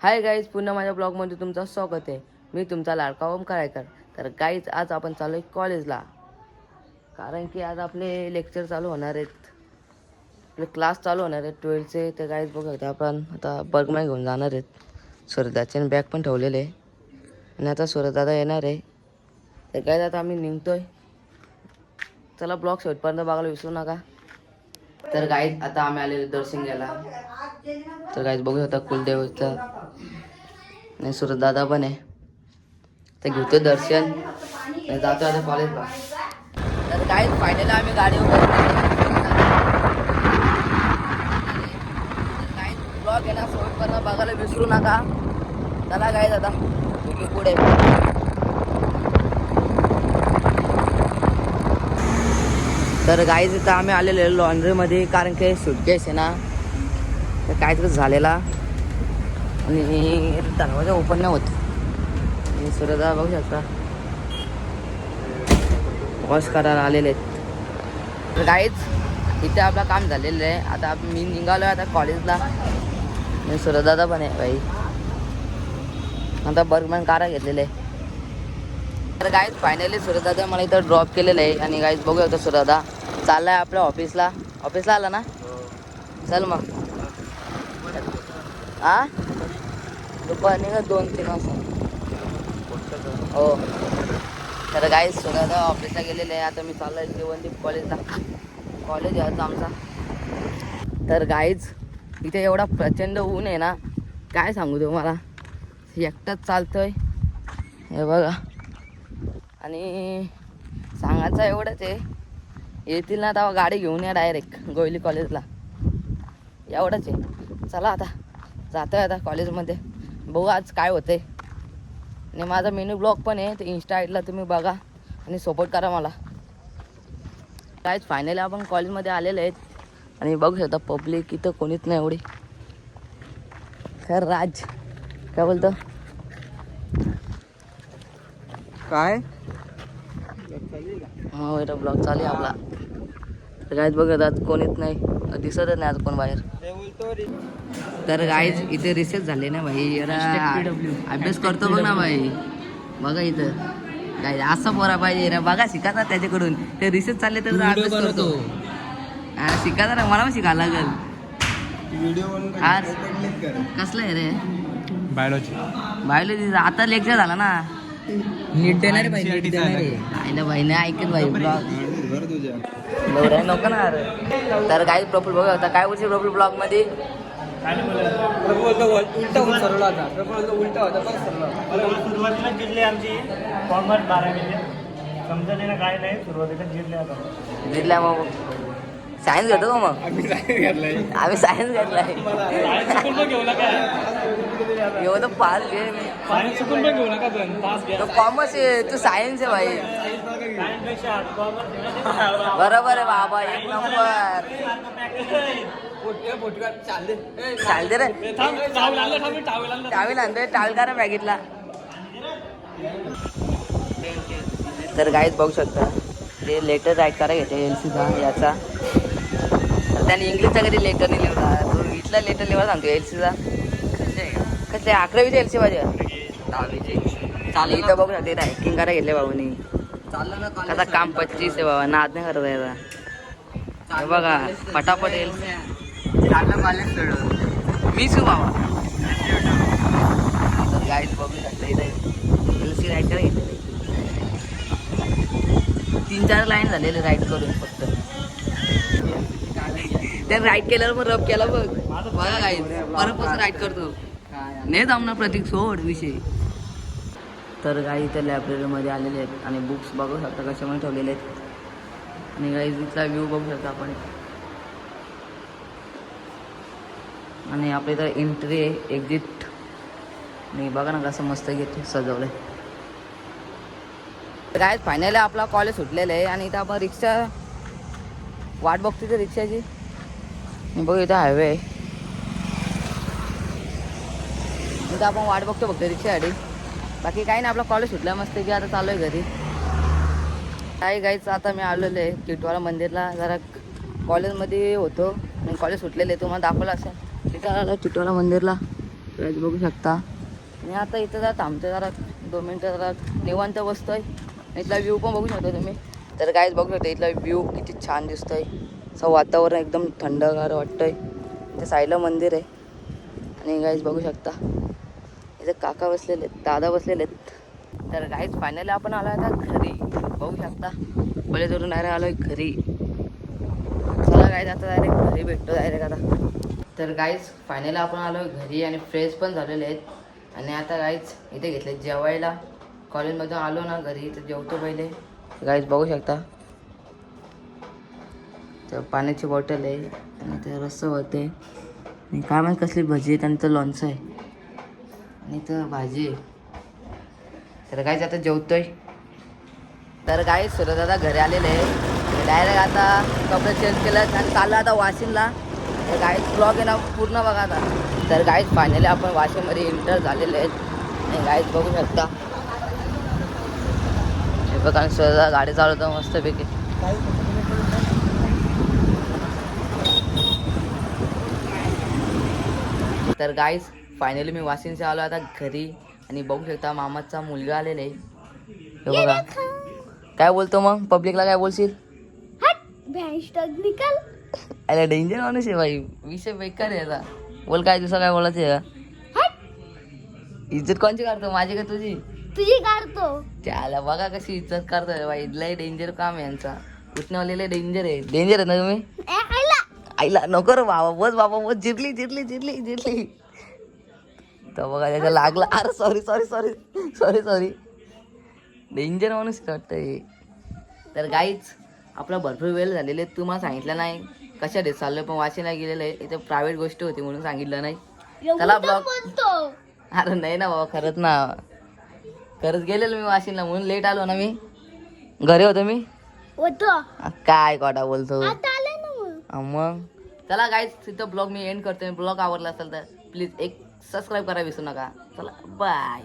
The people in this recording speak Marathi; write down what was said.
हाय गाईज, पुन्हा माझ्या ब्लॉगमध्ये तुमचं स्वागत आहे. मी तुमचा लाडका ओम करायकर. तर गाईज, आज आपण चालू आहे कॉलेजला, कारण की आज आपले लेक्चर चालू होणार आहेत, आपले क्लास चालू होणार आहेत 12चे. तर गाईज बघा, आपण आता बर्गमॅन घेऊन जाणार आहेत. सूरजदाचे बॅग पण ठेवलेले आहे आणि आता सूरजदादा येणार आहे. तर गाईज, आता आम्ही निघतोय. चला, ब्लॉग शेवटपर्यंत बघायला विसरू नका. तर गाईज, आता आम्ही आलेलो दर्शन घ्यायला. तर गाईज बघू शकता कुलदेवचं आणि सूरजदादा पण आहे. तर घेतो दर्शन आणि जातो आता कॉलेजला. तर गाईज, फायनली आम्ही गाडी उभं गाईज, ब्लॉग येणार शेवटपर्यंत बघायला विसरू नका. चला गाईज, आता पुढे. तर गाईज, इथं आम्ही आलेलो लॉन्ड्रीमध्ये, कारण की सुटकेस आहे ना, तर काहीतरी झालेला आणि दरवाजा ओपन नाही होत. आणि सूरजदा बघू शकता वॉश करायला आलेले आहेत. तर गाईज, इथे आपलं काम झालेलं आहे. आता मी निघालो आहे आता कॉलेजला आणि सूरजदादा पण आहे भाई. आता बर्गमॅन कारा घेतलेले आहे. तर गाईज, फायनली सूरजदादा मला इथं ड्रॉप केलेलं आहे. आणि गाईज बघू शकता सूरजदा चालला आहे आपल्या ऑफिसला. ऑफिसला आला ना, चल मग. हा, दुपारी का 2-3 वाजता. हो. तर गाईज, सूरजदा ऑफिसला गेलेले आहे. आता मी चाललो आहे जीवनदीप कॉलेजला. कॉलेज आहे आमचा. तर गाईज, इथे एवढा प्रचंड ऊन आहे ना, काय सांगू तुम्हाला. एकटाच चालतोय हे बघा. आणि सांगायचं एवढंच आहे, येतील ना तेव्हा गाडी घेऊन या डायरेक्ट गोयली कॉलेजला. एवढंच आहे. चला आता जातो आहे आता कॉलेजमध्ये. बघू आज काय होतंय. आणि माझा मिनी ब्लॉग पण आहे, ते इन्स्टा आयडीला तुम्ही बघा आणि सपोर्ट करा मला. कायच फायनली आपण कॉलेजमध्ये आलेले आहेत. आणि बघू शकता पब्लिक इथं कोणीच नाही एवढी. खैर राज काय बोलतो काय हा, वेटा ब्लॉग चालू आहे आपला. तर गाईज बघत आज कोणीच नाही, दिसतच नाही आज कोण बाहेर. तर गाईज, इथे रिसेस झाले ना भाई. अभ्यास करतो बघ ना भाई. बघा इथं काय असं पोरा पाहिजे ना, बघा शिकायचा त्याच्याकडून. ते रिसेस चालले तर अभ्यास करतो. शिकायचा ना, मला पण शिकायला लागेल. आज कसलं आहे रे? बायोलॉजी आता लेक्चर झाला ना. नीट देणार भाई, नीट देणार आईला भाई नाही ऐकत भाई ब्लॉग नको ना. तर काय प्रफुल बघा होता काय बोलशील प्रफुल ब्लॉग मध्ये. उलटा होऊन सरला होता. उलटा होता पण सरला. सुरुवातीला जिरले आमची कॉमर्स 12 समजले ना, काय नाही. सुरुवातीला जिरले आता जिल्हा मग सायन्स घेतो का मग. आम्ही सायन्स घेतलाय. घेऊ नका, एवढं पास घे. सायन्स चुकून पण घेऊ नका, पण पास घ्या. कॉमर्स आहे, तू सायन्स आहे भाई. सायन्सपेक्षा कॉमर्स बरोबर आहे बाबा, एक नंबर. चालते रे. टावेल आणतोय, टावेल करा बॅगेतला. तर गाईच बघू शकता ते लेटर राईट करा घेते एलसीचा याचा. तर त्याने इंग्लिशचा कधी लेटर नाही लिहिला, तो इथला लेटर लिहायला सांगतो एलसीचा. कसले 11वीचे एलसी माझ्या 10वीचे चालू. इथं बघू शकते रायटिंग करा घेतले बाबूनी. कसा काम 25 आहे बाबा, नाद नाही करत याचा. हे बघा पटापट येईल. मी सु बाबा. तर गाईड बघू शकता इथं एलसी राईट करा घेतले. 3-4 लाईन झालेले राईट करून फक्त. त्या राईट केल्यावर मग रब केला बघ. बघा गाईड परत कसं राईट करतो. नाही जमणार प्रतीक, सोड विषय. तर गाई इथं लायब्ररीमध्ये आलेले आहेत आणि बुक्स बघू शकता कशामध्ये ठेवलेले आहेत. आणि गाई इथला व्ह्यू बघू शकता आपण. आणि आपल्या इथं एंट्री आहे, एक्झिट. आणि बघा ना कसं मस्त घेत सजवलं आहे. काय फायनली आपला कॉलेज सुटलेलं आहे आणि इथं आपण रिक्षा वाट बघतो इथं रिक्षाची. बघू इथं हायवे आहे, इथं आपण वाट बघतो फक्त रिक्षासाठी. बाकी काही नाही, आपला कॉलेज सुटला मस्त की आता चालू आहे घरी. काय गायचं, आता मी आलेलो आहे टिटवाळा मंदिरला. जरा कॉलेजमध्ये होतो आणि कॉलेज सुटलेलं आहे, तुम्हाला दाखवलं असेल. तिथं आलो टिटवाळा मंदिरला. गाईज बघू शकता. आणि आता इथं जरा थांबते, जरा 2 मिनटं जरा निवांत बसतोय. इथला व्ह्यू पण बघू शकता तुम्ही. तर गाईज बघू शकता इथला व्ह्यू किती छान दिसतोय. असं वातावरण एकदम थंडगार वाटतंय. इथे साईडला मंदिर आहे. आणि गाईज बघू शकता इथे काका बसलेले आहेत, दादा बसलेले आहेत. तर गाईज फायनली आपण आलो आता घरी. बघू शकता कॉलेजवरून डायरेक्ट आलो आहे घरी. चला गाईज आता डायरेक्ट घरी भेटतो डायरेक्ट आता. तर गाईज फायनली आपण आलो आहे घरी आणि फ्रेश पण झालेले आहेत. आणि आता गाईज इथे घेतले जेवायला. कॉलेजमधून आलो ना घरी तर जेवतो पहिले. गाईज बघू शकता तर पाण्याची बॉटल आहे आणि ते रस्सा होते आणि काय माहीत कसली भजी आहे. त्यांचं लोणचं आहे आणि इथं भाजी आहे. तर गाईज आता जेवतोय. तर गाईज सूर्यदादा घरी आलेले आहे. डायरेक्ट आता कपडे चेंज केलं आणि चाललं आता वाशिमला. तर गाईज ब्लॉग आहे ना पूर्ण बघा आता. तर गाईज फायनली आपण वाशिममध्ये एंटर झालेले आहेत. आणि गाईज बघू शकता हे बघा सूर्यदादा गाडी चालवतो मस्तपैकी. तर गाईज फायनली मी वाशिमचे आलो आता घरी. आणि बघू शकता मामाचा मुलगा आलेला आहे. हे बघा काय बोलतो मग पब्लिकला काय बोलशील. अरे डेंजर माणूस आहे भाई. विषय बेकार आहे याचा. बोल काय दुसरं काय बोलायचं आहे का. इज्जत कोणची काढतो माझी का तुझी. तुझी काढतो. त्याला बघा कशी इज्जत करतोय भाई. लय डेंजर काम आहे यांचा. उठणवालेले डेंजर आहे. डेंजर आहे ना तुम्ही. आईला नको रे बाबा. बस बाबा बस. जिरली जिरली जिरली जिरली. तर बघा त्याच्या लागला. अरे sorry sorry sorry sorry sorry. Danger माणूस वाटतंय. तर गाईच आपला भरपूर वेळ झालेला आहे. तुम्हाला सांगितलं नाही कशा डेस चाललोय पण वाशिमला गेलेलं आहे. इथे प्रायव्हेट गोष्ट होती म्हणून सांगितलं नाही. चला ब्लॉग. अरे नाही ना बाबा खरंच ना. खरंच गेलेलो मी वाशिमला म्हणून लेट आलो ना मी. घरी होतो मी. काय कोटा बोलतो मग. चला गाईज तिथं ब्लॉग मी एंड करतो. ब्लॉग आवडला असेल तर प्लीज एक सबस्क्राईब करा विसरू नका. चला बाय.